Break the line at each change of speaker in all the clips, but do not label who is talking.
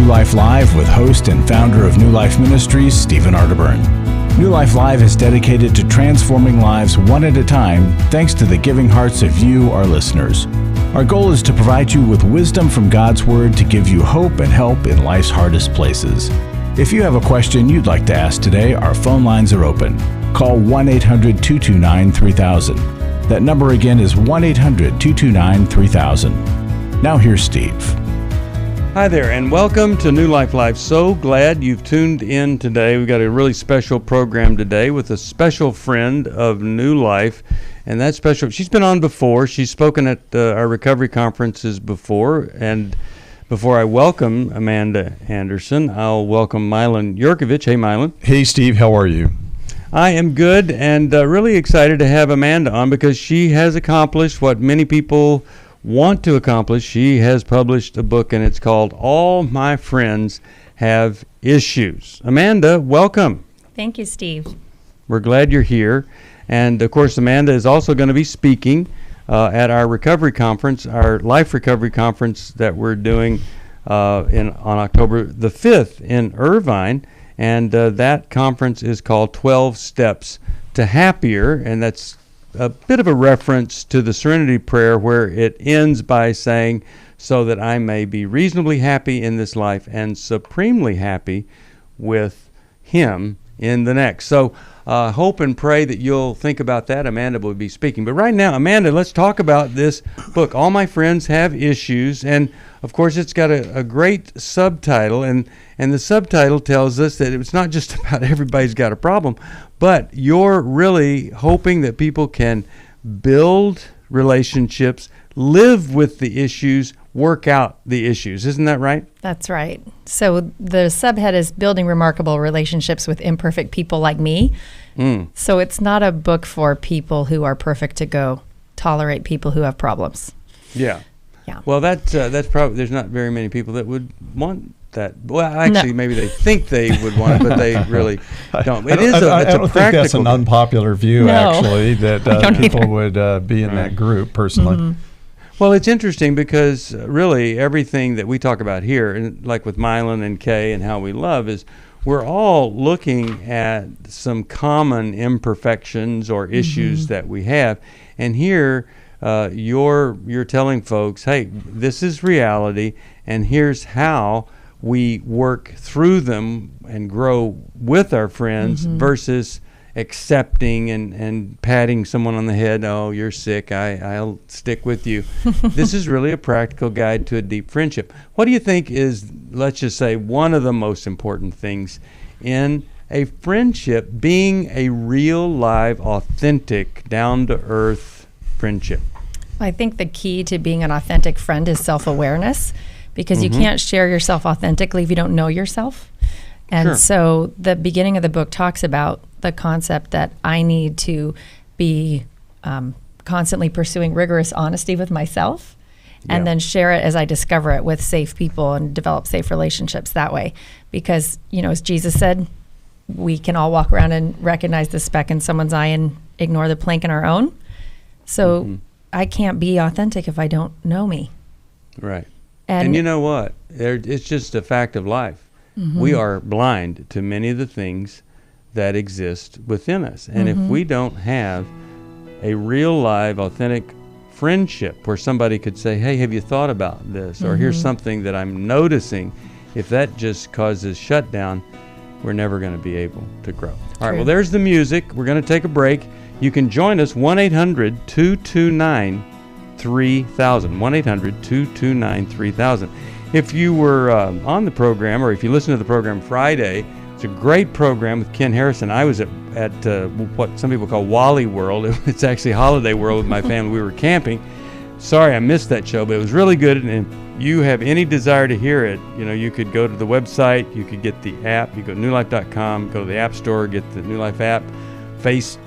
Life Live with host and founder of New Life Ministries, Stephen Arterburn. New Life Live is dedicated to transforming lives one at a time thanks to the giving hearts of you, our listeners. Our goal is to provide you with wisdom from God's Word to give you hope and help in life's hardest places. If you have a question you'd like to ask today, our phone lines are open. Call 1-800-229-3000. That number again is 1-800-229-3000. Now here's Steve.
Hi there, and welcome to New Life Live. So glad you've tuned in today. We've got a really special program today with a special friend of New Life, and that special, she's been on before. She's spoken at our recovery conferences before, and before I welcome Amanda Anderson, I'll welcome Milan Jurkovic. Hey, Milan.
Hey, Steve. How are you?
I am good, and really excited to have Amanda on because she has accomplished what many people want to accomplish. She has published a book, and it's called All My Friends Have Issues. Amanda, welcome.
Thank you, Steve.
We're glad you're here. And, of course, Amanda is also going to be speaking at our recovery conference, our Life Recovery Conference that we're doing on October the 5th in Irvine. And that conference is called 12 Steps to Happier, and that's a bit of a reference to the Serenity Prayer where it ends by saying, so that I may be reasonably happy in this life and supremely happy with Him in the next. So hope and pray that you'll think about that. Amanda will be speaking. But right now, Amanda, let's talk about this book, All My Friends Have Issues. And, of course, it's got a great subtitle, and the subtitle tells us that it's not just about everybody's got a problem, but you're really hoping that people can build relationships, live with the issues, work out the issues. Isn't that right?
That's right. So the subhead is Building Remarkable Relationships with Imperfect People Like Me. So it's not a book for people who are perfect to go tolerate people who have problems.
Yeah.
Yeah.
Well, that's probably, there's not very many people that would want that. Well, actually, maybe they think they would want it, but they really don't.
I don't think that's an unpopular view, actually, that people would be in that group, personally.
Mm-hmm.
Well, it's interesting because really everything that we talk about here, and like with Milan and Kay and how we love, is we're all looking at some common imperfections or issues that we have. And here you're telling folks, hey, this is reality, and here's how we work through them and grow with our friends versus accepting and patting someone on the head. Oh, you're sick. I'll stick with you. This is really a practical guide to a deep friendship. What do you think is, let's just say, one of the most important things in a friendship being a real, live, authentic, down-to-earth friendship?
I think the key to being an authentic friend is self-awareness, because you can't share yourself authentically if you don't know yourself. And so the beginning of the book talks about the concept that I need to be constantly pursuing rigorous honesty with myself and then share it as I discover it with safe people and develop safe relationships that way. Because, you know, as Jesus said, we can all walk around and recognize the speck in someone's eye and ignore the plank in our own. So I can't be authentic if I don't know me.
Right. And you know what? It's just a fact of life. We are blind to many of the things that exist within us. And if we don't have a real, live, authentic friendship where somebody could say, hey, have you thought about this? Or here's something that I'm noticing. If that just causes shutdown, we're never going to be able to grow. All right, well, there's the music. We're going to take a break. You can join us, 1-800-229-3000, 1-800-229-3000. If you were on the program, or if you listened to the program Friday, it's a great program with Ken Harrison. I was at what some people call Wally World. It's actually Holiday World with my family. We were camping. Sorry I missed that show, but it was really good. And if you have any desire to hear it, you know, you could go to the website. You could get the app. You go to newlife.com, go to the App Store, get the New Life app, Facebook.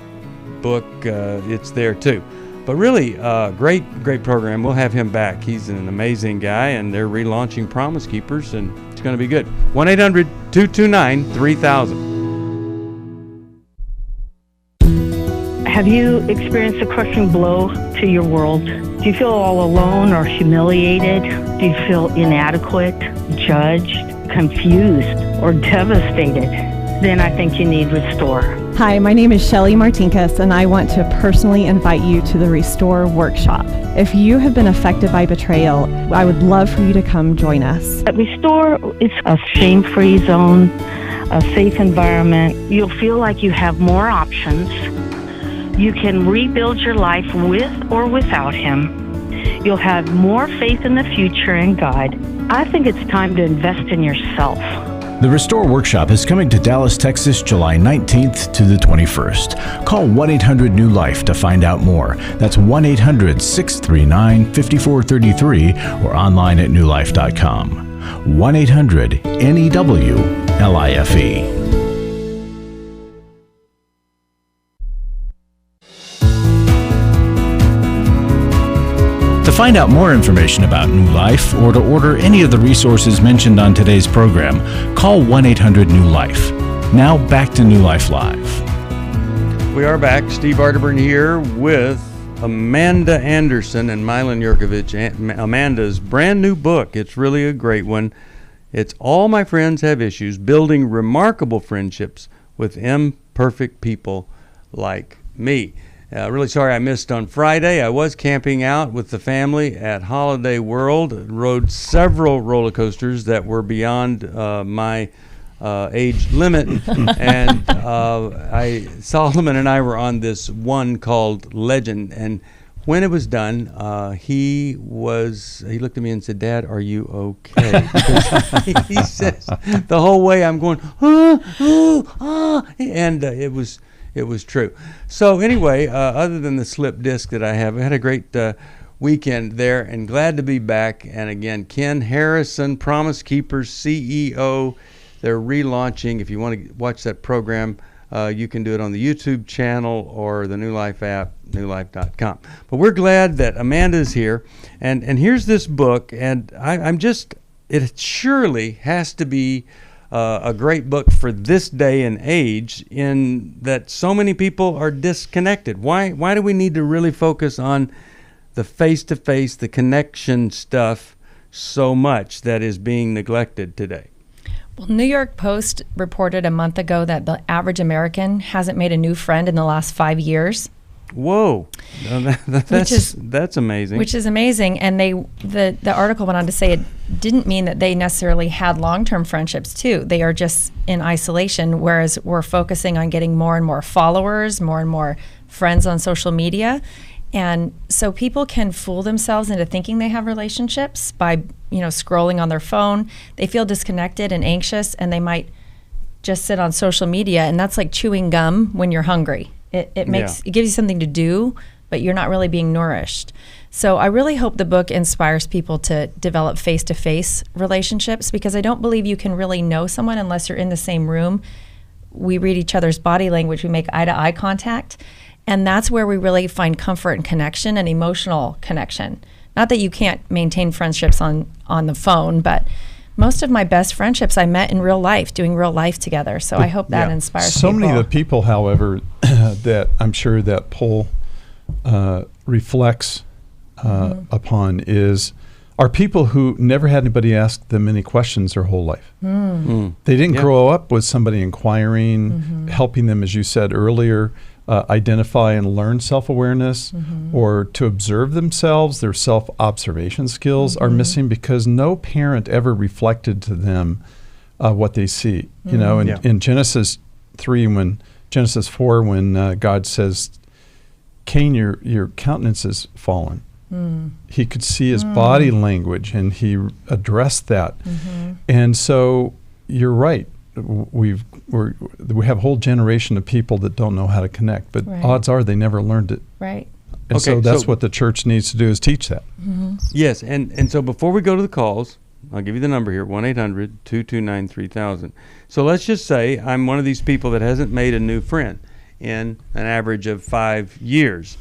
It's there too. But really, great program. We'll have him back. He's an amazing guy, and they're relaunching Promise Keepers, and it's going to be good. 1-800-229-3000.
Have you experienced a crushing blow to your world? Do you feel all alone or humiliated? Do you feel inadequate, judged? confused or devastated, then I think you need Restore.
Hi, my name is Shelly Martinkus, and I want to personally invite you to the Restore workshop. If you have been affected by betrayal, I would love for you to come join us.
At Restore, it's a shame-free zone, a safe environment. You'll feel like you have more options. You can rebuild your life with or without him. You'll have more faith in the future and God. I think it's time to invest in yourself.
The Restore Workshop is coming to Dallas, Texas, July 19th to the 21st. Call 1-800-NEW-LIFE to find out more. That's 1-800-639-5433 or online at newlife.com. 1-800-NEW-LIFE. To find out more information about New Life or to order any of the resources mentioned on today's program, call 1-800-NEW-LIFE. Now back to New Life Live.
We are back. Steve Arterburn here with Amanda Anderson and Milan Yurkovich. Amanda's brand new book. It's really a great one. It's All My Friends Have Issues, Building Remarkable Friendships with Imperfect People Like Me. Really sorry I missed on Friday. I was camping out with the family at Holiday World. Rode several roller coasters that were beyond my age limit. And Solomon and I were on this one called Legend. And when it was done, he looked at me and said, "Dad, are you okay?" He says, the whole way I'm going, and it was true. So anyway, other than the slip disc that I have, I had a great weekend there and glad to be back. And again, Ken Harrison, Promise Keepers CEO, they're relaunching. If you want to watch that program, you can do it on the YouTube channel or the New Life app, newlife.com. But we're glad that Amanda's here. And here's this book, and it surely has to be a great book for this day and age, in that so many people are disconnected. Why do we need to really focus on the face-to-face, the connection stuff so much that is being neglected today?
Well, New York Post reported a month ago that the average American hasn't made a new friend in the last 5 years.
Whoa, that's amazing.
Which is amazing, and the article went on to say it didn't mean that they necessarily had long-term friendships too. They are just in isolation, whereas we're focusing on getting more and more followers, more and more friends on social media. And so people can fool themselves into thinking they have relationships by, scrolling on their phone. They feel disconnected and anxious, and they might just sit on social media, and that's like chewing gum when you're hungry. It gives you something to do, but you're not really being nourished. So I really hope the book inspires people to develop face-to-face relationships, because I don't believe you can really know someone unless you're in the same room. We read each other's body language. We make eye-to-eye contact. And that's where we really find comfort and connection and emotional connection. Not that you can't maintain friendships on the phone, but most of my best friendships I met in real life, doing real life together. So I hope that inspires people.
So many of the people, however, that I'm sure that poll reflects upon are people who never had anybody ask them any questions their whole life. They didn't grow up with somebody inquiring, helping them, as you said earlier, identify and learn self-awareness, or to observe themselves. Their self-observation skills are missing because no parent ever reflected to them what they see. In Genesis 4, when God says, "Cain, your countenance is fallen," he could see his body language, and he addressed that. And so you're right. We have a whole generation of people that don't know how to connect, but odds are they never learned it.
Right.
And so that's what the church needs to do, is teach that.
Yes, and so before we go to the calls, I'll give you the number here, 1-800-229-3000. So let's just say I'm one of these people that hasn't made a new friend in an average of 5 years.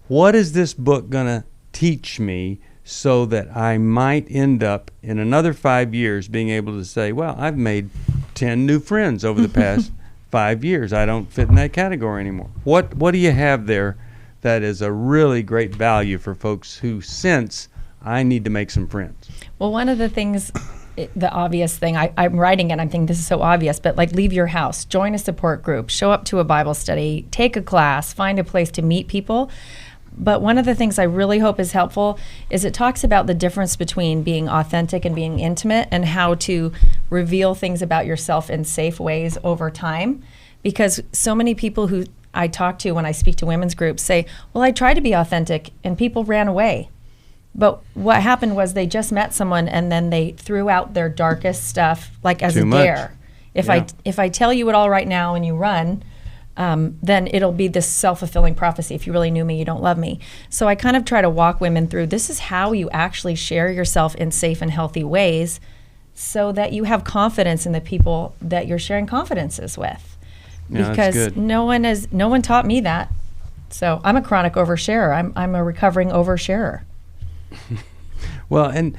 What is this book going to teach me so that I might end up in another 5 years being able to say, well, I've made 10 new friends over the past 5 years. I don't fit in that category anymore. What do you have there that is a really great value for folks who sense I need to make some friends?
Well, one of the things the obvious thing. I'm writing it. I'm thinking this is so obvious, but like leave your house, join a support group, show up to a Bible study, take a class, find a place to meet people. But one of the things I really hope is helpful is it talks about the difference between being authentic and being intimate and how to reveal things about yourself in safe ways over time. Because so many people who I talk to when I speak to women's groups say, well, I tried to be authentic and people ran away. But what happened was they just met someone and then they threw out their darkest stuff like as
Too
a
much.
dare. If I tell you it all right now and you run, then it'll be this self-fulfilling prophecy. If you really knew me, you don't love me. So I kind of try to walk women through, this is how you actually share yourself in safe and healthy ways so that you have confidence in the people that you're sharing confidences with.
Yeah,
Because
that's good.
no one taught me that. So I'm a chronic oversharer. I'm a recovering oversharer.
Well, and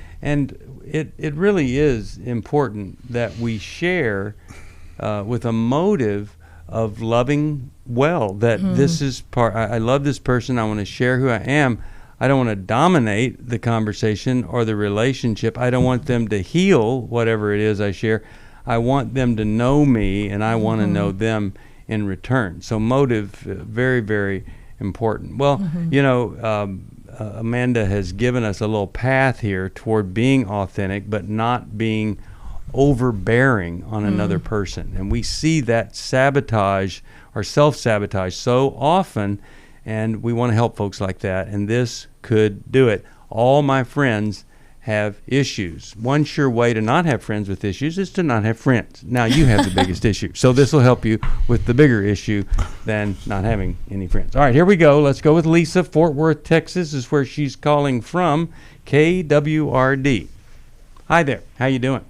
it really is important that we share with a motive of loving well, that this is part, I love this person, I want to share who I am. I don't want to dominate the conversation or the relationship. I don't want them to heal whatever it is I share. I want them to know me, and I want to know them in return. So motive, very, very important. Well, you know, Amanda has given us a little path here toward being authentic, but not being overbearing on another person. And we see that sabotage or self-sabotage so often, and we want to help folks like that, and this could do it. All my friends have issues. One sure way to not have friends with issues is to not have friends. Now you have the biggest issue, so this will help you with the bigger issue than not having any friends. All right, here we go. Let's go with Lisa. Fort Worth, Texas is where she's calling from. KWRD. Hi there. How you doing?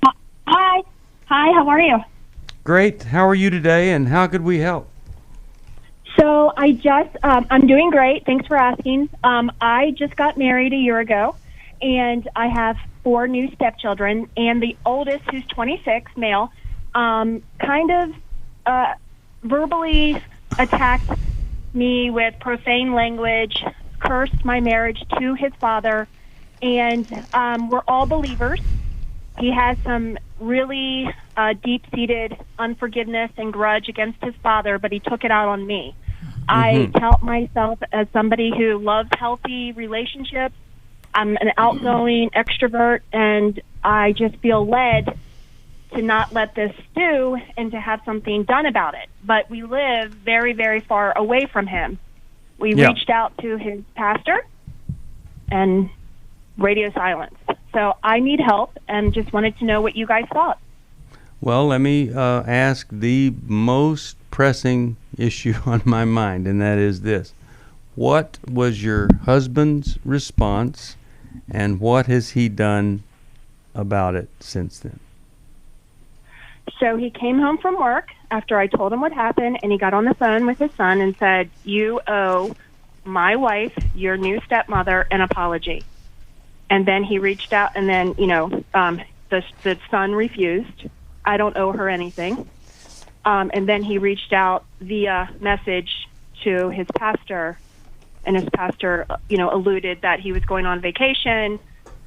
Hi, how are you?
Great. How are you today, and how could we help?
So I'm doing great. Thanks for asking. I just got married a year ago, and I have 4 new stepchildren, and the oldest, who's 26, male, verbally attacked me with profane language, cursed my marriage to his father, and we're all believers. He has some really deep-seated unforgiveness and grudge against his father, but he took it out on me. I tout myself as somebody who loves healthy relationships. I'm an outgoing extrovert, and I just feel led to not let this stew and to have something done about it. But we live very, very far away from him. We reached out to his pastor, and radio silence. So I need help and just wanted to know what you guys thought.
Well, let me ask the most pressing issue on my mind, and that is this. What was your husband's response, and what has he done about it since then?
So he came home from work after I told him what happened, and he got on the phone with his son and said, "You owe my wife, your new stepmother, an apology." And then he reached out, and then, the son refused. I don't owe her anything. And then he reached out via message to his pastor, and his pastor, alluded that he was going on vacation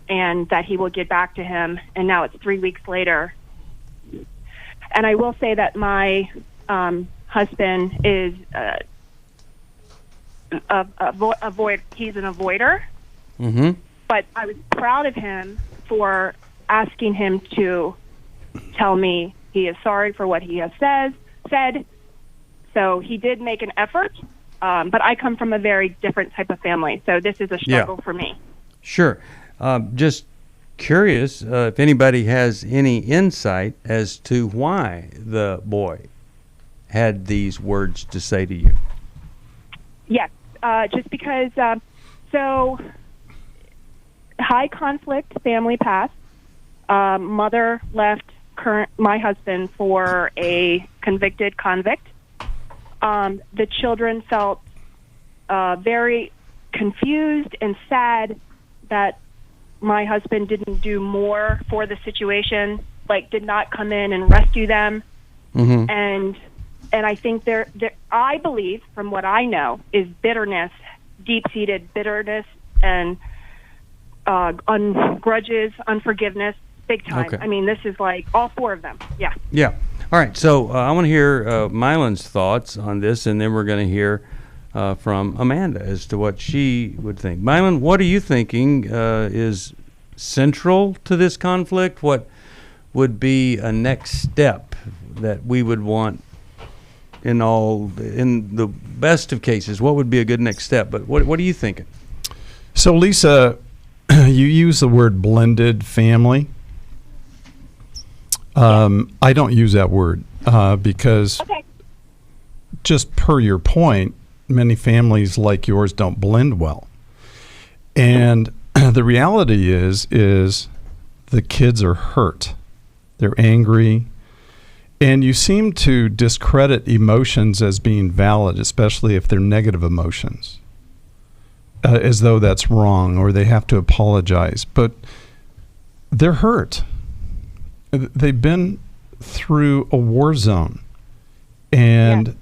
and that he will get back to him. And now it's 3 weeks later. And I will say that my husband is he's an avoider.
Mm-hmm.
But I was proud of him for asking him to tell me he is sorry for what he has said. So he did make an effort, but I come from a very different type of family, so this is a struggle for me.
Sure. Just curious if anybody has any insight as to why the boy had these words to say to you.
Yes, just because, high conflict family past. Mother left my husband for a convicted convict. The children felt very confused and sad that my husband didn't do more for the situation, like did not come in and rescue them.
Mm-hmm.
And I think I believe, from what I know, is bitterness, deep-seated bitterness and grudges, unforgiveness, big time.
Okay.
I mean, this is like all 4 of them. Yeah.
Yeah. All right. So I want to hear Mylan's thoughts on this, and then we're going to hear from Amanda as to what she would think. Mylan, what are you thinking is central to this conflict? What would be a next step that we would want in the best of cases? What would be a good next step? But what are you thinking?
So, Lisa, you use the word blended family. I don't use that word because just per your point, many families like yours don't blend well. And the reality is the kids are hurt. They're angry. And you seem to discredit emotions as being valid, especially if they're negative emotions, as though that's wrong or they have to apologize. But they're hurt. They've been through a war zone. And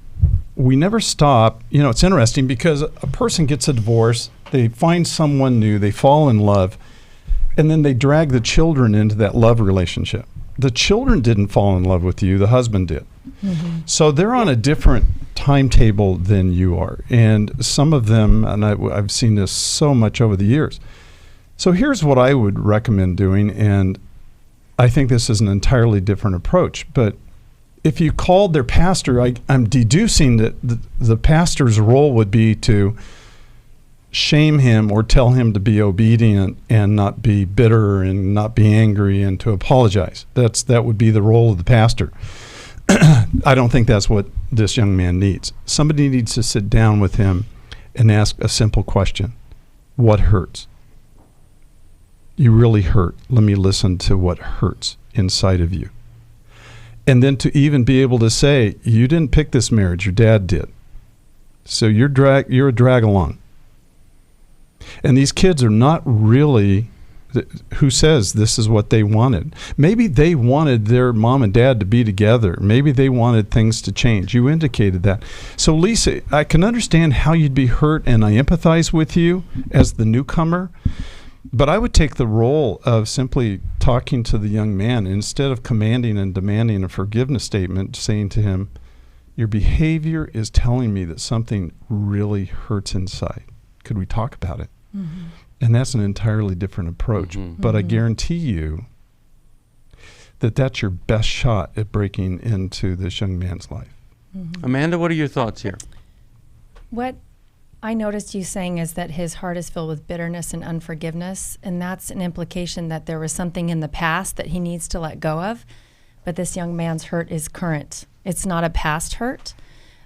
we never stop. You know, it's interesting because a person gets a divorce, they find someone new, they fall in love, and then they drag the children into that love relationship. The children didn't fall in love with you, the husband did. Mm-hmm. So they're on a different timetable than you are. And some of them, and I've seen this so much over the years. So here's what I would recommend doing, and I think this is an entirely different approach. But if you called their pastor, I'm deducing that the pastor's role would be to shame him or tell him to be obedient and not be bitter and not be angry and to apologize. That would be the role of the pastor. I don't think that's what this young man needs. Somebody needs to sit down with him and ask a simple question. What hurts? You really hurt. Let me listen to what hurts inside of you. And then to even be able to say, you didn't pick this marriage, your dad did. So you're a drag along. And these kids are not really, who says this is what they wanted? Maybe they wanted their mom and dad to be together. Maybe they wanted things to change. You indicated that. So Lisa, I can understand how you'd be hurt, and I empathize with you as the newcomer. But I would take the role of simply talking to the young man instead of commanding and demanding a forgiveness statement, saying to him, your behavior is telling me that something really hurts inside. Could we talk about it? Mm-hmm. And that's an entirely different approach. Mm-hmm. But I guarantee you that that's your best shot at breaking into this young man's life.
Mm-hmm. Amanda, what are your thoughts here?
What I noticed you saying is that his heart is filled with bitterness and unforgiveness, and that's an implication that there was something in the past that he needs to let go of. But this young man's hurt is current. It's not a past hurt.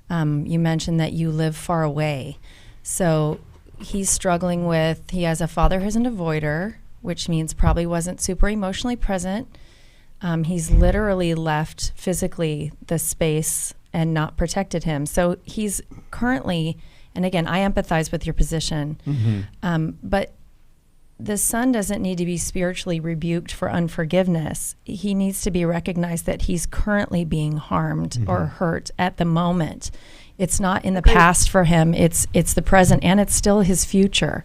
You mentioned that you live far away. So he's struggling with, he has a father who's an avoider, which means probably wasn't super emotionally present. He's literally left physically the space and not protected him. So he's currently, and again, I empathize with your position, but the son doesn't need to be spiritually rebuked for unforgiveness. He needs to be recognized that he's currently being harmed or hurt at the moment. It's not in the past for him. It's the present, and it's still his future.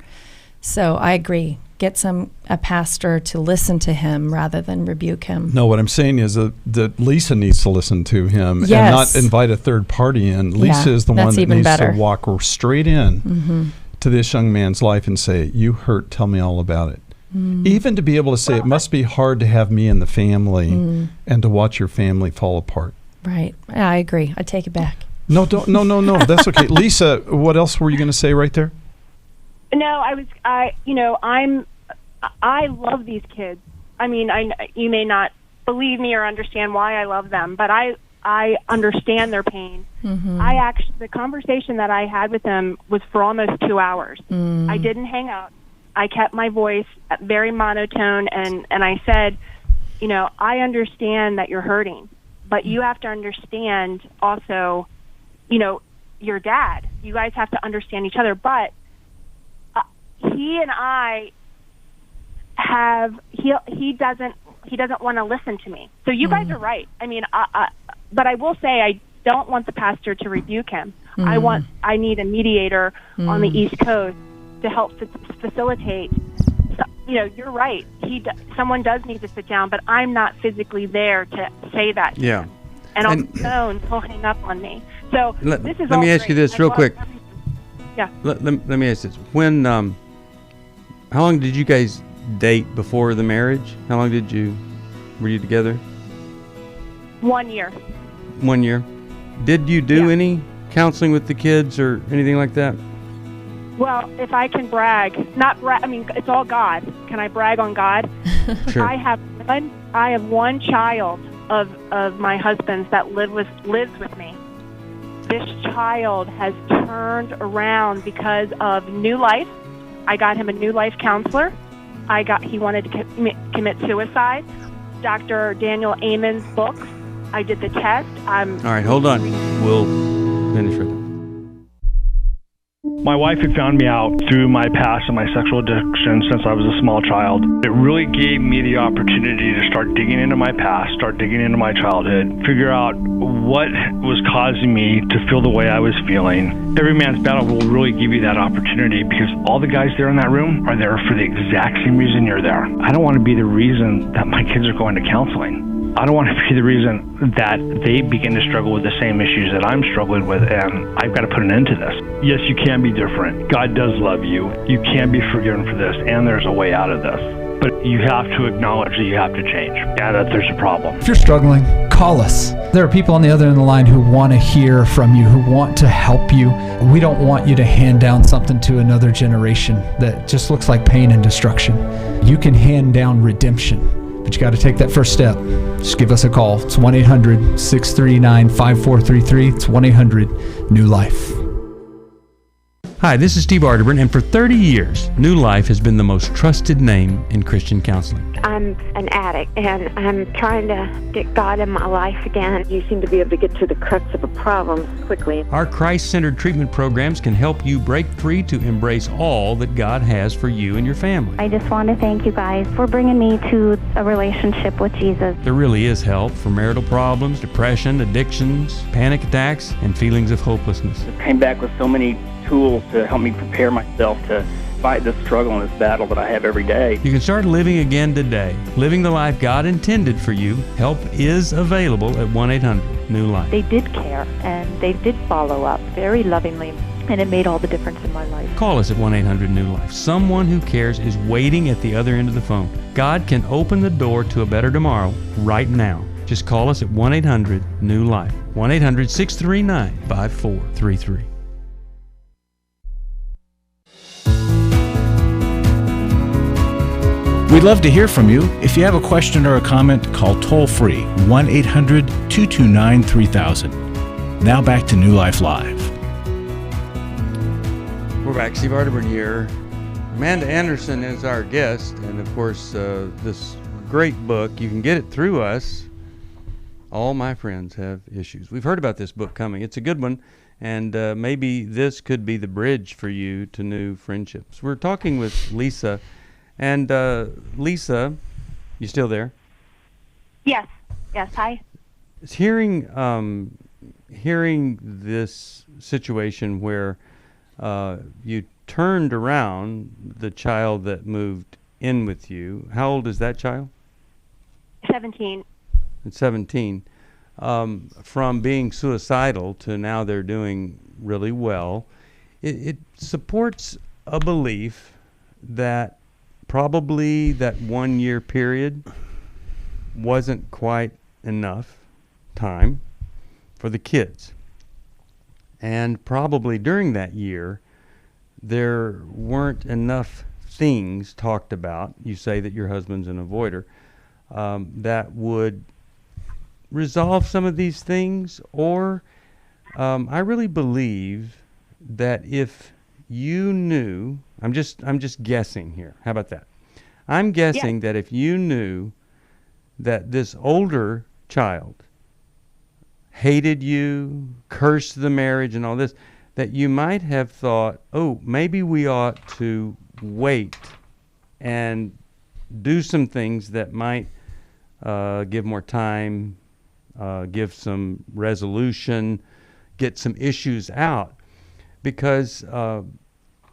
So I agree. Get a pastor to listen to him rather than rebuke him.
No, what I'm saying is that Lisa needs to listen to him and not invite a third party in. Lisa is the one that needs to walk straight in to this young man's life and say, you hurt, tell me all about it. Even to be able to say, it must be hard to have me in the family and to watch your family fall apart.
Right. I agree. I take it back.
No, that's okay. Lisa, what else were you going to say right there?
No, I love these kids. I mean, you may not believe me or understand why I love them, but I understand their pain. The conversation that I had with them was for almost 2 hours. I didn't hang up. I kept my voice very monotone, and I said, I understand that you're hurting, but you have to understand also, your dad. You guys have to understand each other, but he and I he doesn't want to listen to me. So you guys are right. I mean, but I will say I don't want the pastor to rebuke him. I need a mediator on the East Coast to help facilitate you're right. Someone does need to sit down, but I'm not physically there to say that. to
Yeah.
him. And on the phone, he'll hang up on me. So
Let
this is
me
all
ask you
great.
this
I
real
love
quick.
everything. Yeah.
Let me ask this. When, how long did you guys date before the marriage? How long were you together?
1 year.
1 year. Did you do
Yeah.
any counseling with the kids or anything like that?
Well, if I can brag, it's all God. Can I brag on God?
Sure.
I have one child of my husband's that lives with me. This child has turned around because of New Life. I got him a New Life counselor. He wanted to commit suicide. Dr. Daniel Amen's books. I did the test.
All right, hold on. We'll finish right now.
My wife had found me out through my past and my sexual addiction since I was a small child. It really gave me the opportunity to start digging into my past, start digging into my childhood, figure out what was causing me to feel the way I was feeling. Every Man's Battle will really give you that opportunity because all the guys there in that room are there for the exact same reason you're there. I don't want to be the reason that my kids are going to counseling. I don't want to be the reason that they begin to struggle with the same issues that I'm struggling with, and I've got to put an end to this. Yes, you can be different. God does love you. You can be forgiven for this, and there's a way out of this. But you have to acknowledge that you have to change, and that there's a problem.
If you're struggling, call us. There are people on the other end of the line who want to hear from you, who want to help you. We don't want you to hand down something to another generation that just looks like pain and destruction. You can hand down redemption. But you got to take that first step. Just give us a call. It's 1-800-639-5433. It's 1-800-NEW-LIFE.
Hi, this is Steve Arterburn, and for 30 years, New Life has been the most trusted name in Christian counseling.
I'm an addict, and I'm trying to get God in my life again.
You seem to be able to get to the crux of a problem quickly.
Our Christ-centered treatment programs can help you break free to embrace all that God has for you and your family.
I just want to thank you guys for bringing me to a relationship with Jesus.
There really is help for marital problems, depression, addictions, panic attacks, and feelings of hopelessness.
I came back with so many tools to help me prepare myself to fight this struggle and this battle that I have every day.
You can start living again today, living the life God intended for you. Help is available at 1-800-NEW-LIFE.
They did care, and they did follow up very lovingly, and it made all the difference in my life.
Call us at 1-800-NEW-LIFE. Someone who cares is waiting at the other end of the phone. God can open the door to a better tomorrow right now. Just call us at 1-800-NEW-LIFE. 1-800-639-5433.
We'd love to hear from you. If you have a question or a comment, call toll-free 1-800-229-3000. Now back to New Life Live.
We're back. Steve Arterburn here. Amanda Anderson is our guest, and of course, this great book, you can get it through us. All My Friends Have Issues. We've heard about this book coming. It's a good one, and maybe this could be the bridge for you to new friendships. We're talking with Lisa. And Lisa, you still there?
Yes. Hi.
Hearing this situation where you turned around the child that moved in with you. How old is that child?
17.
At 17. From being suicidal to now they're doing really well. It supports a belief that probably that 1 year period wasn't quite enough time for the kids. And probably during that year, there weren't enough things talked about. You say that your husband's an avoider, that would resolve some of these things. Or I really believe that if you knew, I'm just guessing here. How about that? I'm guessing that if you knew that this older child hated you, cursed the marriage and all this, that you might have thought, oh, maybe we ought to wait and do some things that might give more time, give some resolution, get some issues out. Because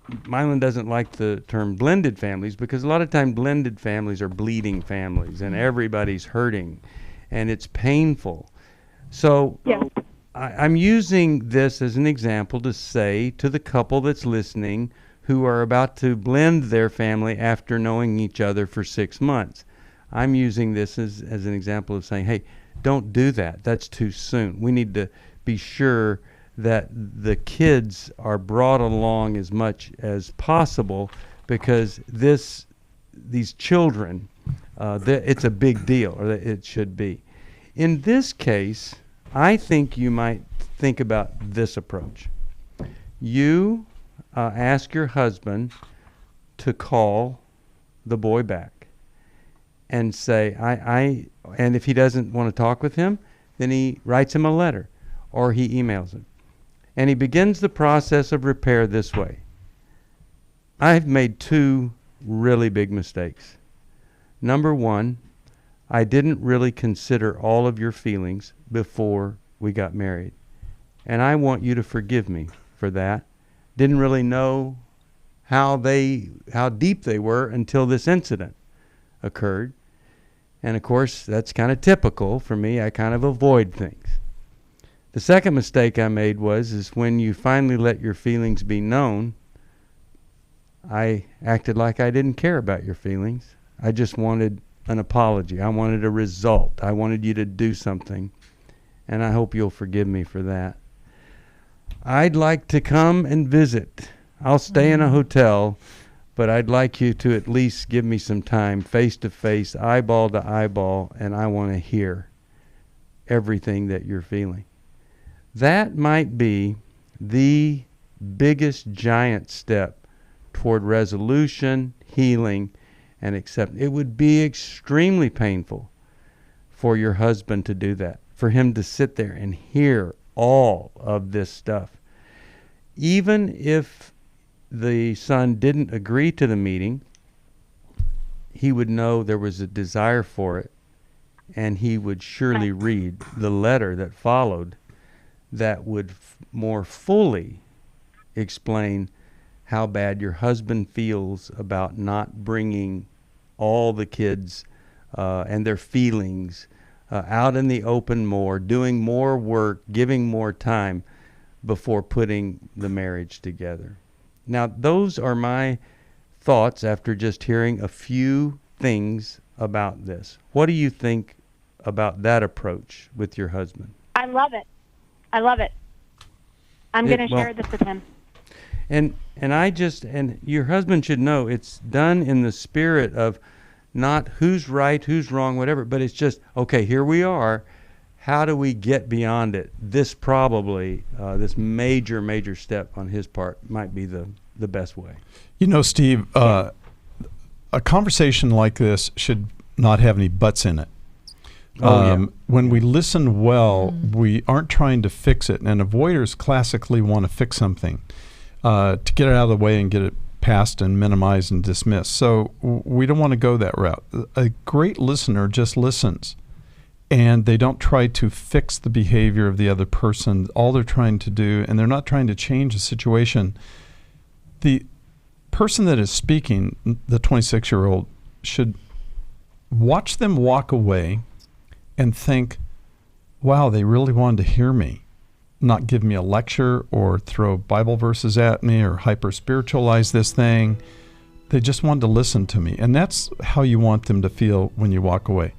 Mylon doesn't like the term blended families because a lot of time blended families are bleeding families and everybody's hurting and it's painful. So I'm using this as an example to say to the couple that's listening who are about to blend their family after knowing each other for 6 months. I'm using this as an example of saying, hey, don't do that. That's too soon. We need to be sure that the kids are brought along as much as possible because these children, it's a big deal, or it should be. In this case, I think you might think about this approach. You ask your husband to call the boy back and say, and if he doesn't want to talk with him, then he writes him a letter or he emails him. And he begins the process of repair this way. I've made 2 really big mistakes. Number 1, I didn't really consider all of your feelings before we got married. And I want you to forgive me for that. Didn't really know how deep they were until this incident occurred. And of course, that's kind of typical for me. I kind of avoid things. The second mistake I made is when you finally let your feelings be known, I acted like I didn't care about your feelings. I just wanted an apology. I wanted a result. I wanted you to do something. And I hope you'll forgive me for that. I'd like to come and visit. I'll stay in a hotel, but I'd like you to at least give me some time, face to face, eyeball to eyeball, and I want to hear everything that you're feeling. That might be the biggest giant step toward resolution, healing, and acceptance. It would be extremely painful for your husband to do that, for him to sit there and hear all of this stuff. Even if the son didn't agree to the meeting, he would know there was a desire for it, and he would surely read the letter that followed that would more fully explain how bad your husband feels about not bringing all the kids and their feelings out in the open more, doing more work, giving more time before putting the marriage together. Now, those are my thoughts after just hearing a few things about this. What do you think about that approach with your husband?
I love it. I love it. I'm going to share this with him.
And your husband should know it's done in the spirit of not who's right, who's wrong, whatever, but it's just, okay, here we are. How do we get beyond it? This probably, this major step on his part might be the best way.
You know, Steve, a conversation like this should not have any buts in it. When we listen well, we aren't trying to fix it. And avoiders classically want to fix something to get it out of the way and get it passed and minimized and dismissed. So we don't want to go that route. A great listener just listens, and they don't try to fix the behavior of the other person. All they're trying to do, and they're not trying to change the situation. The person that is speaking, the 26-year-old, should watch them walk away and think, wow, they really wanted to hear me, not give me a lecture or throw Bible verses at me or hyper-spiritualize this thing. They just wanted to listen to me. And that's how you want them to feel when you walk away.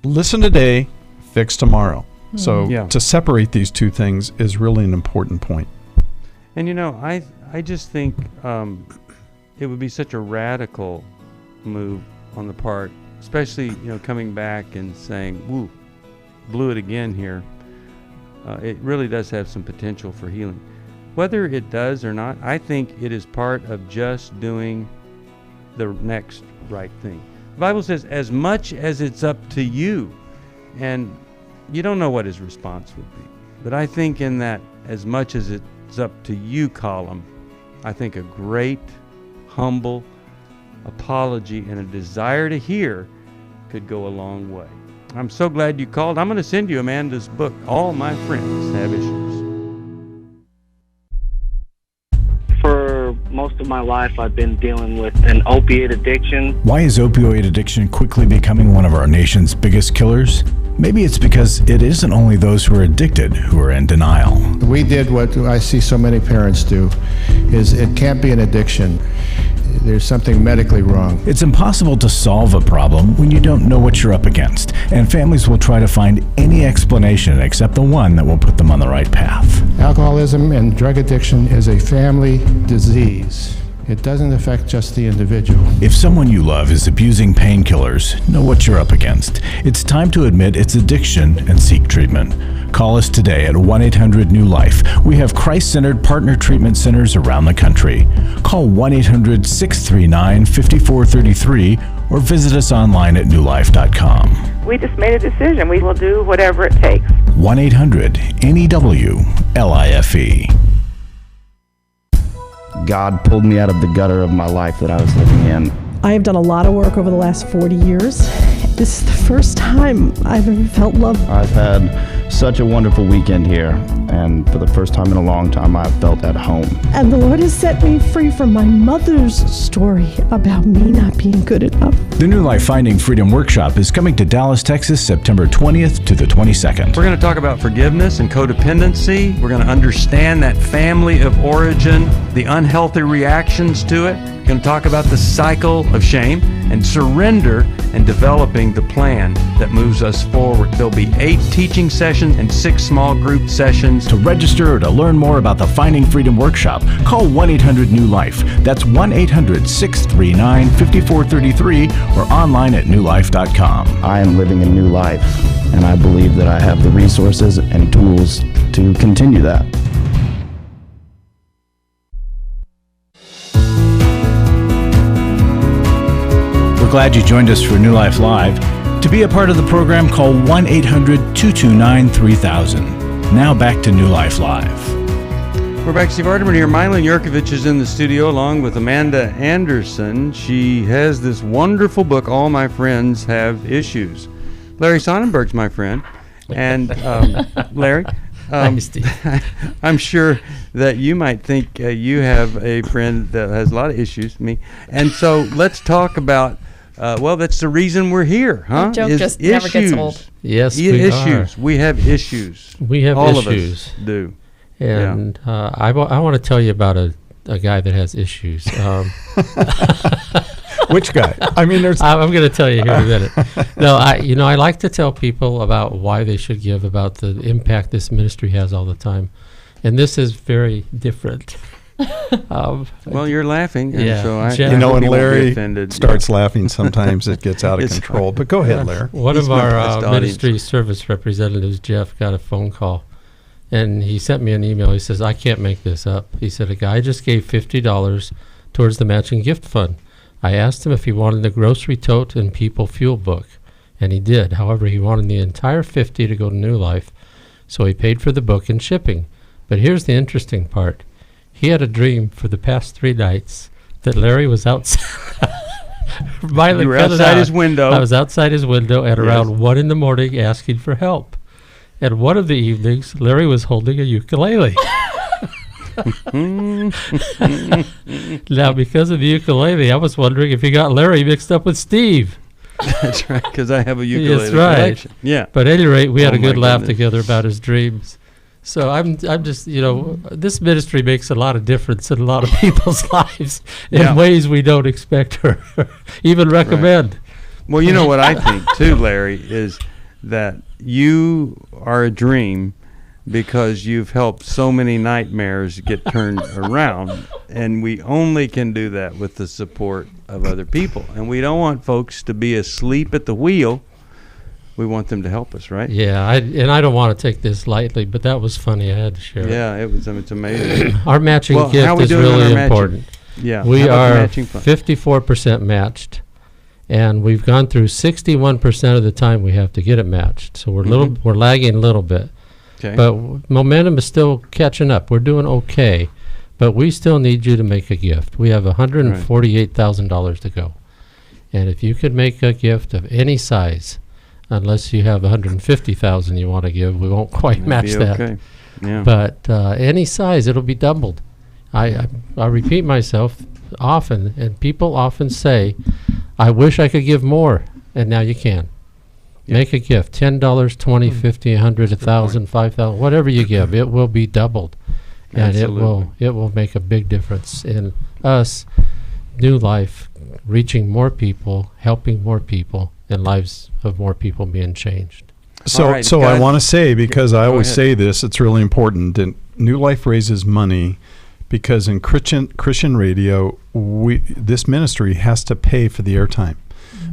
Listen today, fix tomorrow. So to separate these two things is really an important point.
And you know, I just think it would be such a radical move on the part, especially, coming back and saying, woo, blew it again here. It really does have some potential for healing. Whether it does or not, I think it is part of just doing the next right thing. The Bible says, as much as it's up to you, and you don't know what his response would be. But I think in that as much as it's up to you column, I think a great, humble apology and a desire to hear could go a long way. I'm so glad you called. I'm going to send you Amanda's book, All My Friends Have Issues.
For
Most of my life I've been dealing with an opiate addiction.
Why is opioid addiction quickly becoming one of our nation's biggest killers? Maybe it's because it isn't only those who are addicted who are in denial.
We did what I see so many parents do, is it can't be an addiction. There's something medically wrong.
It's impossible to solve a problem when you don't know what you're up against, and families will try to find any explanation except the one that will put them on the right path.
Alcoholism and drug addiction is a family disease. It doesn't affect just the individual.
If someone you love is abusing painkillers, know what you're up against. It's time to admit it's addiction and seek treatment. Call us today at 1-800-NEW-LIFE. We have Christ-centered partner treatment centers around the country. Call 1-800-639-5433 or visit us online at newlife.com.
We just made a decision. We will do whatever it takes.
1-800-NEW-LIFE.
God pulled me out of the gutter of my life that I was living in.
I have done a lot of work over the last 40 years. This is the first time I've ever felt love.
I've had such a wonderful weekend here, and for the first time in a long time, I've felt at home.
And the Lord has set me free from my mother's story about me not being good enough.
The New Life Finding Freedom Workshop is coming to Dallas, Texas, September 20th to the 22nd.
We're going to talk about forgiveness and codependency. We're going to understand that family of origin, the unhealthy reactions to it. We're going to talk about the cycle of shame and surrender and developing the plan that moves us forward. There'll be 8 teaching sessions and 6 small group sessions.
To register or to learn more about the Finding Freedom Workshop, call 1-800-NEW-LIFE. That's 1-800-639-5433 or online at newlife.com.
I am living a new life, and I believe that I have the resources and tools to continue that.
Glad you joined us for New Life Live. To be a part of the program, call 1-800-229-3000. Now back to New Life Live.
We're back. Steve Arterburn here. Mylon Yurkovich is in the studio along with Amanda Anderson. She has this wonderful book, All My Friends Have Issues. Larry Sonnenberg's my friend. And Larry, I'm sure that you might think you have a friend that has a lot of issues, me. And so let's talk about well, that's the reason we're here, huh?
That joke just never gets old.
Yes,
issues. We have issues.
We have
all
issues.
All of us do.
And I want to tell you about a guy that has issues.
Which guy? I mean, there's.
I'm going to tell you here in a minute. No, I like to tell people about why they should give, about the impact this ministry has all the time, and this is very different.
Well, you're laughing, and
yeah.
so I
when Larry starts laughing, sometimes it gets out of control. But go ahead, Larry.
One of our ministry service representatives, Jeff, got a phone call, and he sent me an email. He says, "I can't make this up." He said, "A guy just gave $50 towards the matching gift fund. I asked him if he wanted the grocery tote and People Fuel book, and he did. However, he wanted the entire $50 to go to New Life, so he paid for the book and shipping. But here's the interesting part. He had a dream for the past 3 nights that Larry was outside.
You were outside his window.
I was outside his window at around 1 in the morning asking for help. And one of the evenings, Larry was holding a ukulele. Now, because of the ukulele, I was wondering if he got Larry mixed up with Steve.
That's right, because I have a ukulele
That's right.
collection. Yeah.
But at any rate, we had a good laugh together about his dreams. So I'm just, this ministry makes a lot of difference in a lot of people's lives in ways we don't expect or even recommend.
Right. Well, you know what I think too, Larry, is that you are a dream because you've helped so many nightmares get turned around, and we only can do that with the support of other people. And we don't want folks to be asleep at the wheel. We want them to help us, right?
Yeah, I don't want to take this lightly, but that was funny. I had to share it.
Yeah, it's amazing.
Our matching gift is really important.
Yeah,
we are 54% matched, and we've gone through 61% of the time we have to get it matched. So we're lagging a little bit.
Okay.
But momentum is still catching up. We're doing okay, but we still need you to make a gift. We have $148,000 to go, and if you could make a gift of any size, unless you have $150,000 you want to give, we won't quite match that.
Okay. Yeah.
But any size, it'll be doubled. I repeat myself often, and people often say, I wish I could give more, and now you can. Make a gift, $10, $20, $50, $100, $1,000, $5,000, whatever you give, it will be doubled. And it will make a big difference in us, New Life, reaching more people, helping more people, and lives of more people being changed.
So I want to say, because I always say this, it's really important, that New Life raises money because in Christian radio, this ministry has to pay for the airtime.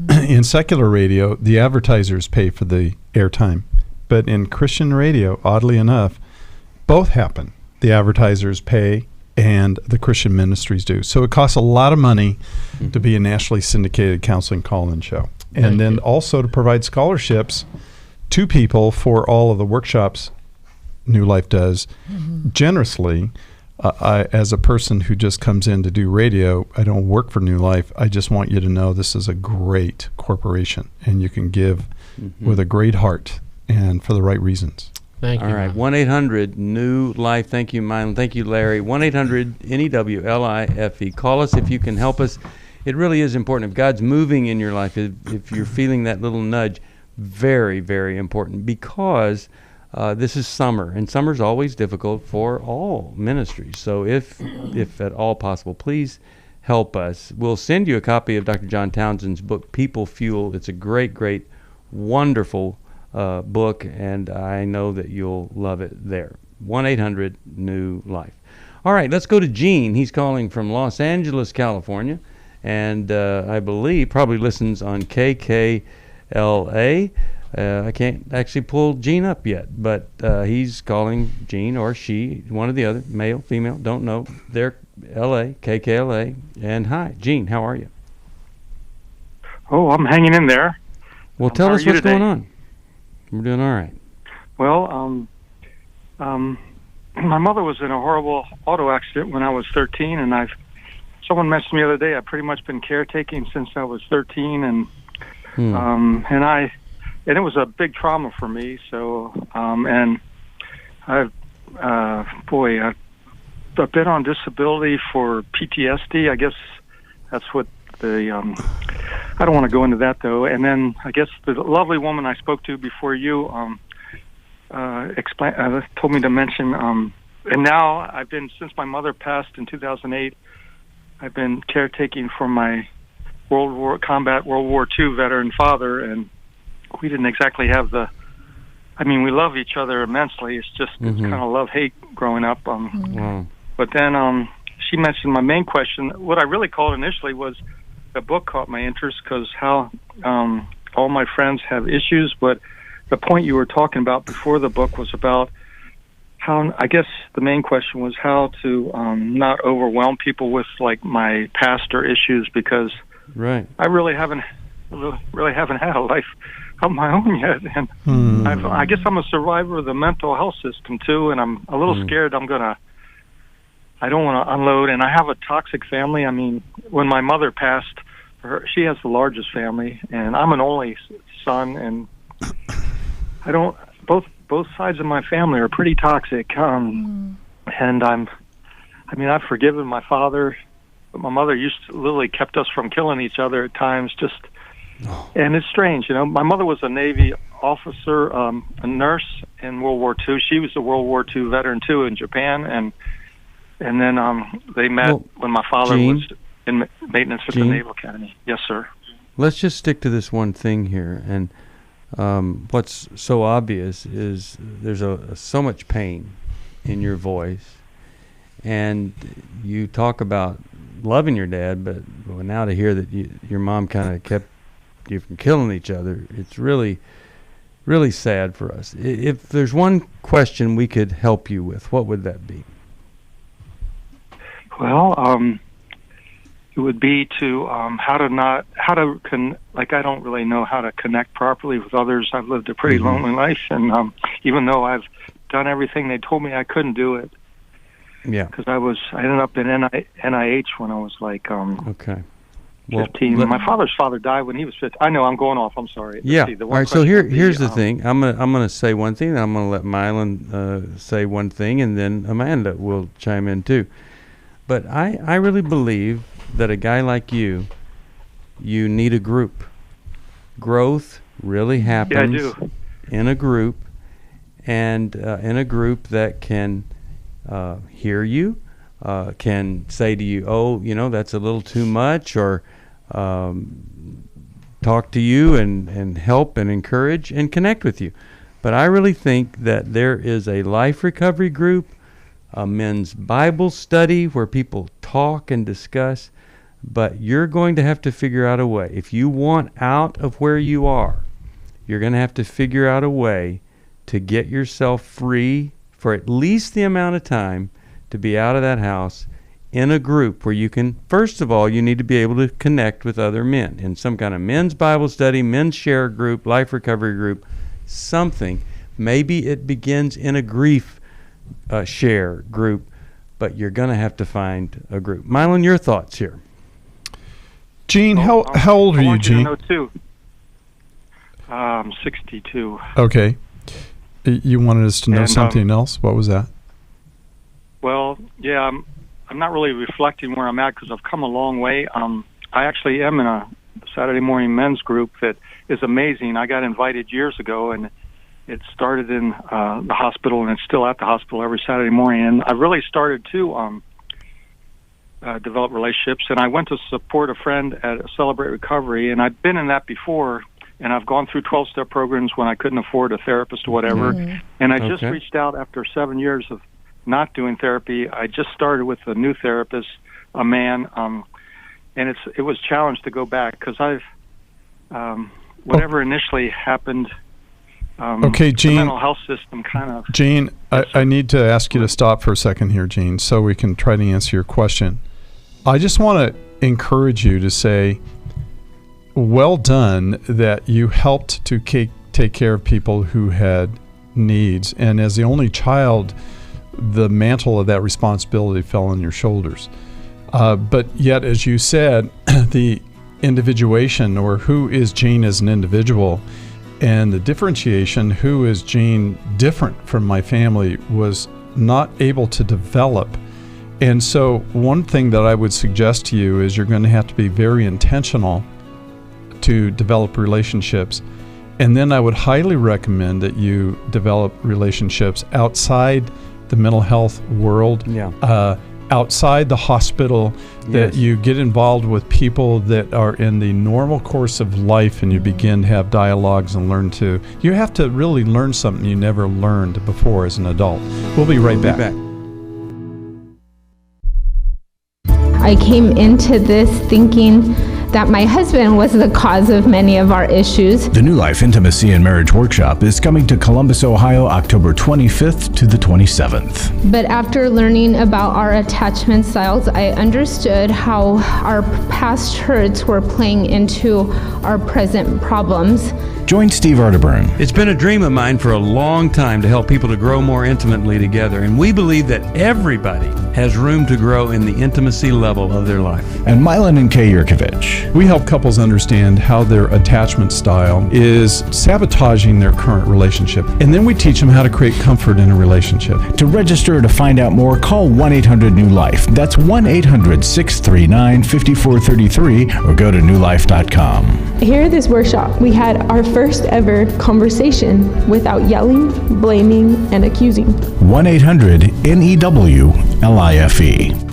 In secular radio, the advertisers pay for the airtime. But in Christian radio, oddly enough, both happen. The advertisers pay and the Christian ministries do. So it costs a lot of money to be a nationally syndicated counseling call-in show. And then also to provide scholarships to people for all of the workshops New Life does generously. As a person who just comes in to do radio, I don't work for New Life. I just want you to know this is a great corporation, and you can give with a great heart and for the right reasons.
Thank you.
All right, 1-800-NEW-LIFE. Thank you, Mylon. Thank you, Larry. 1-800-NEWLIFE. Call us if you can help us. It really is important. If God's moving in your life, if you're feeling that little nudge, very, very important, because this is summer, and summer's always difficult for all ministries. So if at all possible, please help us. We'll send you a copy of Dr. John Townsend's book, People Fuel. It's a great, great, wonderful book, and I know that you'll love it there. 1-800-NEW-LIFE. All right, let's go to Gene. He's calling from Los Angeles, California, and I believe probably listens on KKLA. I can't actually pull Gene up yet, but he's calling Gene or she, one or the other, male, female, don't know. They're LA, KKLA. And hi, Gene, how are you?
Oh, I'm hanging in there.
Well, tell us what's going on. We're doing all right.
Well, my mother was in a horrible auto accident when I was 13, and someone mentioned me the other day, I've pretty much been caretaking since I was 13, and it was a big trauma for me. So, and I've been on disability for PTSD. I guess that's what I don't want to go into that though. And then I guess the lovely woman I spoke to before you told me to mention. And now I've been, since my mother passed in 2008, I've been caretaking for my World War II veteran father, and we didn't exactly have we love each other immensely. It's just it's kind of love-hate growing up. But then she mentioned my main question. What I really called initially was the book caught my interest because how all my friends have issues, but the point you were talking about before the book was about how, I guess the main question was how to not overwhelm people with like my past or issues, because I really haven't had a life of my own yet, and I guess I'm a survivor of the mental health system too, and I'm a little scared I don't want to unload, and I have a toxic family. I mean, when my mother passed, she has the largest family, and I'm an only son, and both sides of my family are pretty toxic, and I've forgiven my father, but my mother literally kept us from killing each other at times, and it's strange, my mother was a Navy officer, a nurse in World War II. She was a World War II veteran too in Japan, and then they met when my father was in maintenance at the Naval Academy. Yes, sir.
Let's just stick to this one thing here. And what's so obvious is there's so much pain in your voice. And you talk about loving your dad, but now to hear that your mom kind of kept you from killing each other, it's really, really sad for us. If there's one question we could help you with, what would that be?
Well, it would be to I don't really know how to connect properly with others. I've lived a pretty lonely life, and even though I've done everything they told me I couldn't do it. Yeah. Because I ended up in NIH when I was like 15. My father's father died when he was 15. I know I'm going off. I'm sorry.
Yeah. All right. So here's the thing. I'm gonna say one thing, and I'm gonna let Mylon say one thing, and then Amanda will chime in too. But I really believe that a guy like you need a group. Growth really happens in a group, and in a group that can hear you, can say to you, oh, that's a little too much, or talk to you and help and encourage and connect with you. But I really think that there is a life recovery group, a men's Bible study where people talk and discuss, but you're going to have to figure out a way. If you want out of where you are, you're going to have to figure out a way to get yourself free for at least the amount of time to be out of that house in a group where you can, first of all, you need to be able to connect with other men in some kind of men's Bible study, men's share group, life recovery group, something. Maybe it begins in a grief share group, but you're going to have to find a group. Mylon, your thoughts here.
Gene, how old are you, Gene?
I want you to know, too. I'm 62.
Okay. You wanted us to know something else? What was that?
Well, yeah, I'm not really reflecting where I'm at because I've come a long way. I actually am in a Saturday morning men's group that is amazing. I got invited years ago, and it started in the hospital, and it's still at the hospital every Saturday morning. And I really started to develop relationships, and I went to support a friend at Celebrate Recovery, and I'd been in that before, and I've gone through 12-step programs when I couldn't afford a therapist or whatever. And I just reached out after 7 years of not doing therapy. I just started with a new therapist, a man, and it was challenged to go back because I've whatever initially happened.
Okay, Gene.
The mental health system kind of.
Gene, I need to ask you to stop for a second here, Gene, so we can try to answer your question. I just want to encourage you to say, well done that you helped to take care of people who had needs, and as the only child, the mantle of that responsibility fell on your shoulders. But yet, as you said, the individuation, or who is Gene as an individual, and the differentiation, who is Gene different from my family, was not able to develop. And so one thing that I would suggest to you is you're going to have to be very intentional to develop relationships. And then I would highly recommend that you develop relationships outside the mental health world, outside the hospital, that you get involved with people that are in the normal course of life, and you begin to have dialogues and you have to really learn something you never learned before as an adult. We'll be right back.
I came into this thinking that my husband was the cause of many of our issues.
The New Life Intimacy and Marriage Workshop is coming to Columbus, Ohio, October 25th to the 27th.
But after learning about our attachment styles, I understood how our past hurts were playing into our present problems.
Join Steve Arterburn.
It's been a dream of mine for a long time to help people to grow more intimately together, and we believe that everybody has room to grow in the intimacy level of their life.
And Mylon and Kay Yurkovich.
We help couples understand how their attachment style is sabotaging their current relationship, and then we teach them how to create comfort in a relationship.
To register or to find out more, call 1-800-NEW-LIFE. That's 1-800-639-5433, or go to newlife.com.
Here at this workshop, we had our first ever conversation without yelling, blaming, and accusing.
1-800-NEW-LIFE.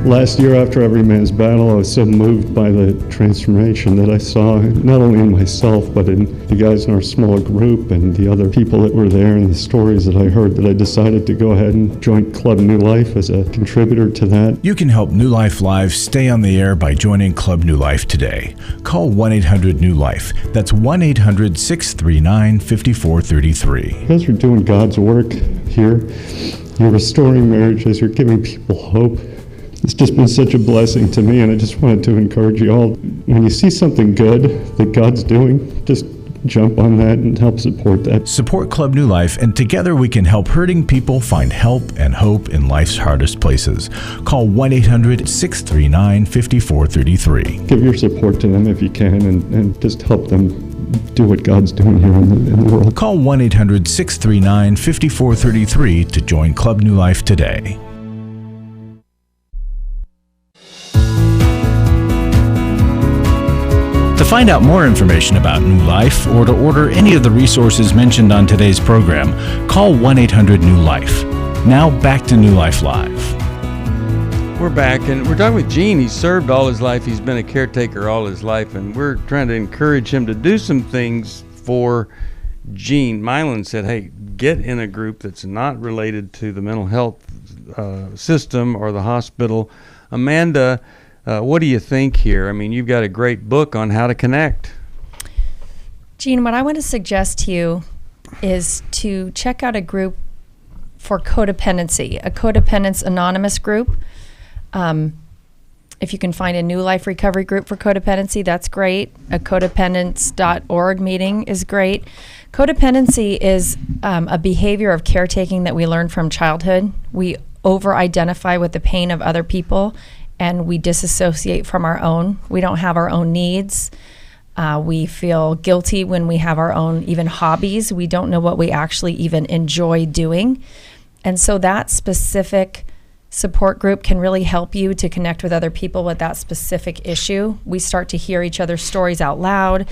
Last year, after Every Man's Battle, I was so moved by the transformation that I saw, not only in myself, but in the guys in our small group and the other people that were there and the stories that I heard, that I decided to go ahead and join Club New Life as a contributor to that.
You can help New Life Live stay on the air by joining Club New Life today. Call 1-800-NEW-LIFE. That's 1-800-639-5433.
You guys are doing God's work here. You're restoring marriages. You're giving people hope. It's just been such a blessing to me, and I just wanted to encourage you all. When you see something good that God's doing, just jump on that and help support that.
Support Club New Life, and together we can help hurting people find help and hope in life's hardest places. Call 1-800-639-5433.
Give your support to them if you can, and just help them do what God's doing here in the world.
Call 1-800-639-5433 to join Club New Life today. find out more information about New Life or to order any of the resources mentioned on today's program, call 1-800-NEW-LIFE. Now back to New Life Live.
We're back, and we're talking with Gene. He's served all his life. He's been a caretaker all his life, and we're trying to encourage him to do some things for Gene. Mylan said, hey, get in a group that's not related to the mental health system or the hospital. Amanda, what do you think here? I mean, you've got a great book on how to connect.
Gene, what I want to suggest to you is to check out a group for codependency, a Codependence Anonymous group. If you can find a New Life Recovery group for codependency, that's great. A codependence.org meeting is great. Codependency is a behavior of caretaking that we learn from childhood. We over-identify with the pain of other people, and we disassociate from our own. We don't have our own needs. We feel guilty when we have our own even hobbies. We don't know what we actually even enjoy doing. And so that specific support group can really help you to connect with other people with that specific issue. We start to hear each other's stories out loud,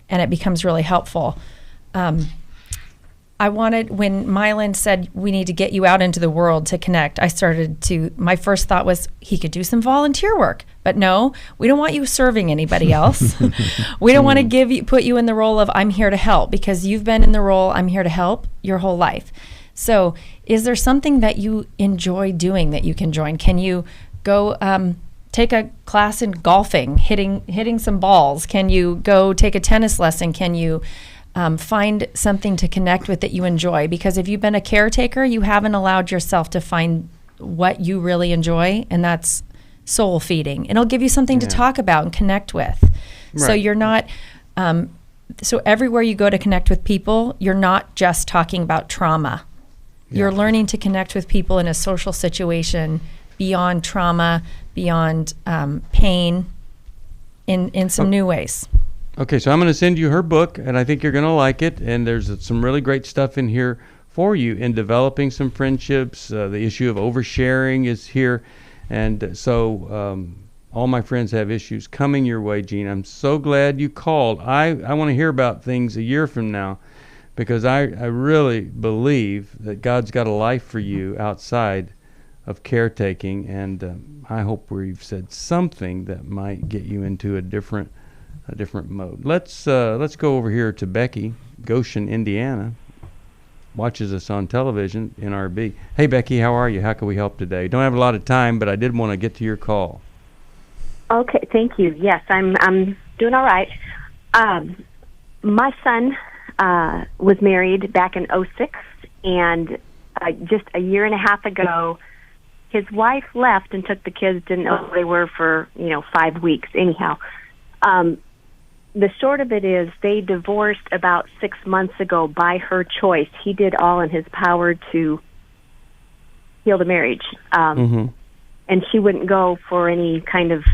and it becomes really helpful. When Mylan said we need to get you out into the world to connect, my first thought was he could do some volunteer work. But no, we don't want you serving anybody else. We don't want to put you in the role of I'm here to help, because you've been in the role I'm here to help your whole life. So is there something that you enjoy doing that you can join? Can you go take a class in golfing, hitting some balls? Can you go take a tennis lesson? Can you find something to connect with that you enjoy? Because if you've been a caretaker, you haven't allowed yourself to find what you really enjoy, and that's soul feeding. It'll give you something to talk about and connect with. Right. So you're not, so everywhere you go to connect with people, you're not just talking about trauma. Yeah. You're learning to connect with people in a social situation beyond trauma, beyond pain, in some new ways.
Okay, so I'm going to send you her book, and I think you're going to like it. And there's some really great stuff in here for you in developing some friendships. The issue of oversharing is here. And so all my friends have issues coming your way, Gene. I'm so glad you called. I want to hear about things a year from now, because I really believe that God's got a life for you outside of caretaking. And I hope we've said something that might get you into a different mode. Let's go over here to Becky, Goshen, Indiana. Watches us on television, NRB. Hey, Becky, how are you? How can we help today? Don't have a lot of time, but I did want to get to your call.
Okay, thank you. Yes, I'm doing all right. My son was married back in 2006, and just a year and a half ago, his wife left and took the kids. Didn't know where they were for 5 weeks. Anyhow. The short of it is they divorced about 6 months ago by her choice. He did all in his power to heal the marriage. And she wouldn't go for any kind of,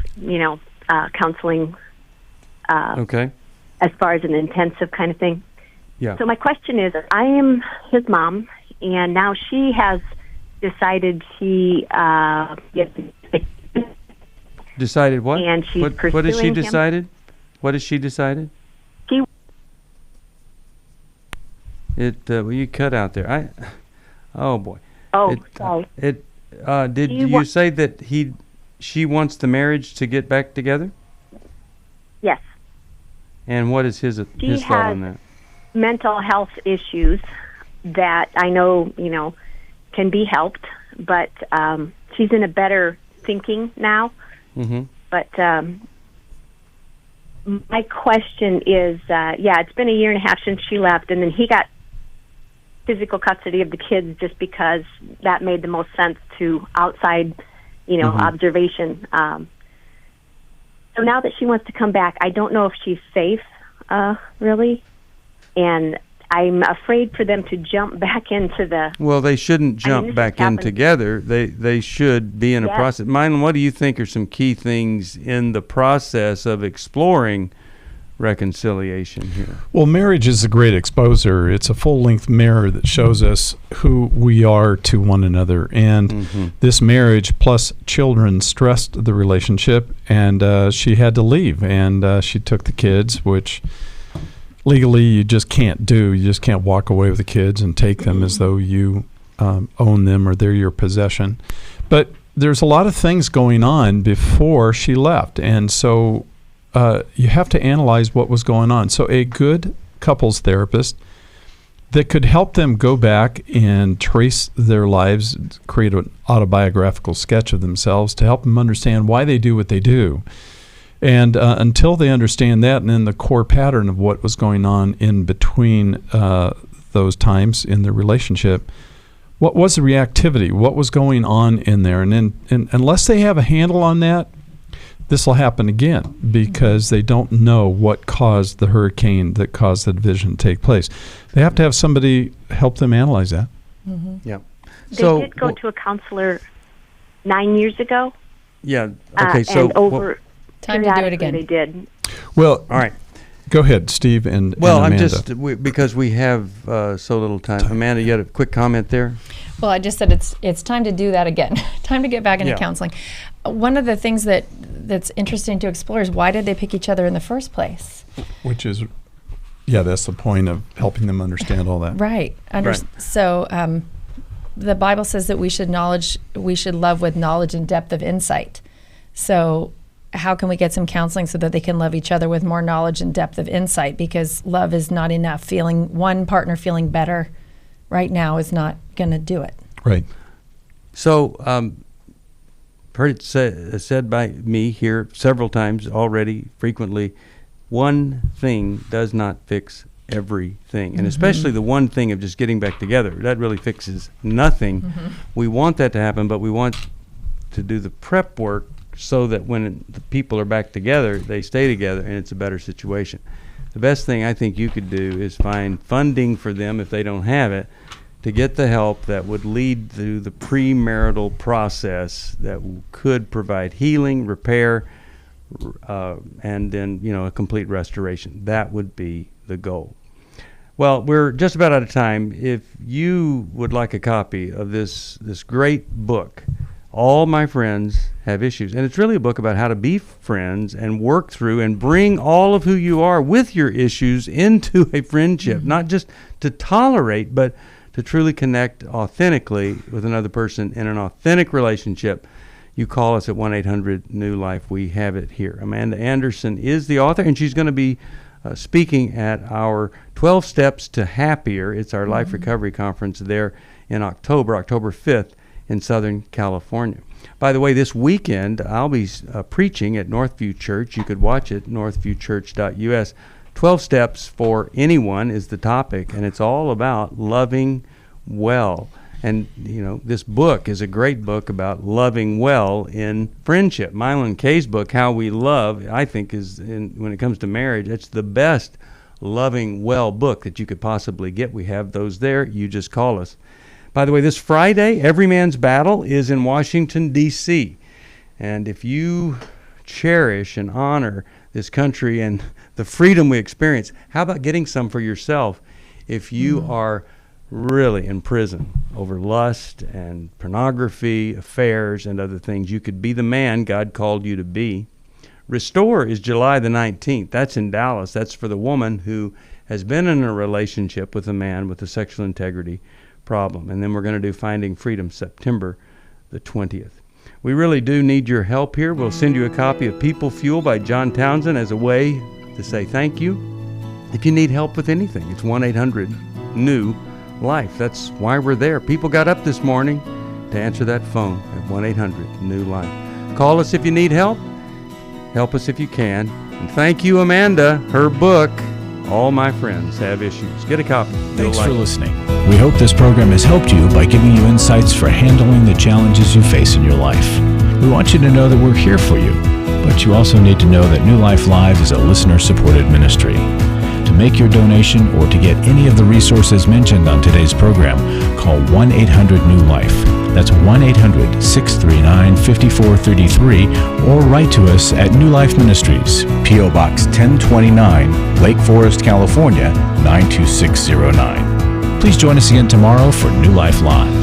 counseling as far as an intensive kind of thing. Yeah. So my question is, I am his mom, and now she has decided she...
decided what?
And she's pursuing
what has she
him.
decided? What has she decided? You cut out there. Oh boy.
Oh, sorry.
Did you say that she wants the marriage to get back together?
Yes.
And what is his thought on that?
Mental health issues that I know, can be helped, but she's in a better thinking now. Mm-hmm. But my question is, it's been a year and a half since she left, and then he got physical custody of the kids just because that made the most sense to outside, observation. So now that she wants to come back, I don't know if she's safe, really, and I'm afraid for them to jump back into the...
Well, they shouldn't jump back in together. They should be in a process. Mylan, what do you think are some key things in the process of exploring reconciliation here.
Well, marriage is a great exposure. It's a full-length mirror that shows us who we are to one another. And this marriage plus children stressed the relationship, and she had to leave. And she took the kids, which legally you just can't do. You just can't walk away with the kids and take them as though you own them or they're your possession. But there's a lot of things going on before she left. And so you have to analyze what was going on. So a good couples therapist that could help them go back and trace their lives, create an autobiographical sketch of themselves to help them understand why they do what they do. And until they understand that and then the core pattern of what was going on in between those times in the relationship, what was the reactivity? What was going on in there? And unless they have a handle on that, this will happen again because they don't know what caused the hurricane that caused the division to take place. They have to have somebody help them analyze that.
Yeah.
They did go to a counselor 9 years ago.
Yeah. Okay. So
and over
time to do it again.
They did.
Well,
all right.
Go ahead, Steve and
Well,
and
I'm
Amanda.
just because we have so little time. Amanda, you had a quick comment there?
Well, I just said it's time to do that again. Time to get back into counseling. One of the things that's interesting to explore is why did they pick each other in the first place?
Which is, that's the point of helping them understand all that.
Right. So the Bible says that we should love with knowledge and depth of insight. So how can we get some counseling so that they can love each other with more knowledge and depth of insight? Because love is not enough. One partner feeling better right now is not going to do it.
Right.
So, heard it said by me here several times already, frequently, one thing does not fix everything. And especially the one thing of just getting back together. That really fixes nothing. We want that to happen, but we want to do the prep work so that when the people are back together, they stay together and it's a better situation. The best thing I think you could do is find funding for them if they don't have it to get the help that would lead to the premarital process that could provide healing, repair, and then, a complete restoration. That would be the goal. Well, we're just about out of time. If you would like a copy of this great book, All My Friends Have Issues. And it's really a book about how to be friends and work through and bring all of who you are with your issues into a friendship, not just to tolerate, but to truly connect authentically with another person in an authentic relationship. You call us at 1-800-NEW-LIFE. We have it here. Amanda Anderson is the author, and she's going to be speaking at our 12 Steps to Happier. It's our Life Recovery Conference there in October 5th. In Southern California. By the way, this weekend I'll be preaching at Northview Church. You could watch it, northviewchurch.us. 12 Steps for Anyone is the topic, and it's all about loving well. And, this book is a great book about loving well in friendship. Mylan Kay's book, How We Love, I think when it comes to marriage, it's the best loving well book that you could possibly get. We have those there. You just call us. By the way, this Friday, Every Man's Battle is in Washington, D.C. And if you cherish and honor this country and the freedom we experience, how about getting some for yourself if you are really in prison over lust and pornography, affairs, and other things? You could be the man God called you to be. Restore is July the 19th. That's in Dallas. That's for the woman who has been in a relationship with a man with a sexual integrity problem. And then we're going to do Finding Freedom September the 20th. We really do need your help here. We'll send you a copy of People Fuel by John Townsend as a way to say thank you. If you need help with anything, it's 1-800-NEW-LIFE. That's why we're there. People got up this morning to answer that phone at 1-800-NEW-LIFE. Call us if you need help. Help us if you can. And thank you, Amanda. Her book, All My Friends Have Issues. Get a copy.
Thanks for listening. We hope this program has helped you by giving you insights for handling the challenges you face in your life. We want you to know that we're here for you, but you also need to know that New Life Live is a listener-supported ministry. To make your donation or to get any of the resources mentioned on today's program, call 1-800-NEW-LIFE. That's 1-800-639-5433, or write to us at New Life Ministries, P.O. Box 1029, Lake Forest, California, 92609. Please join us again tomorrow for New Life Live.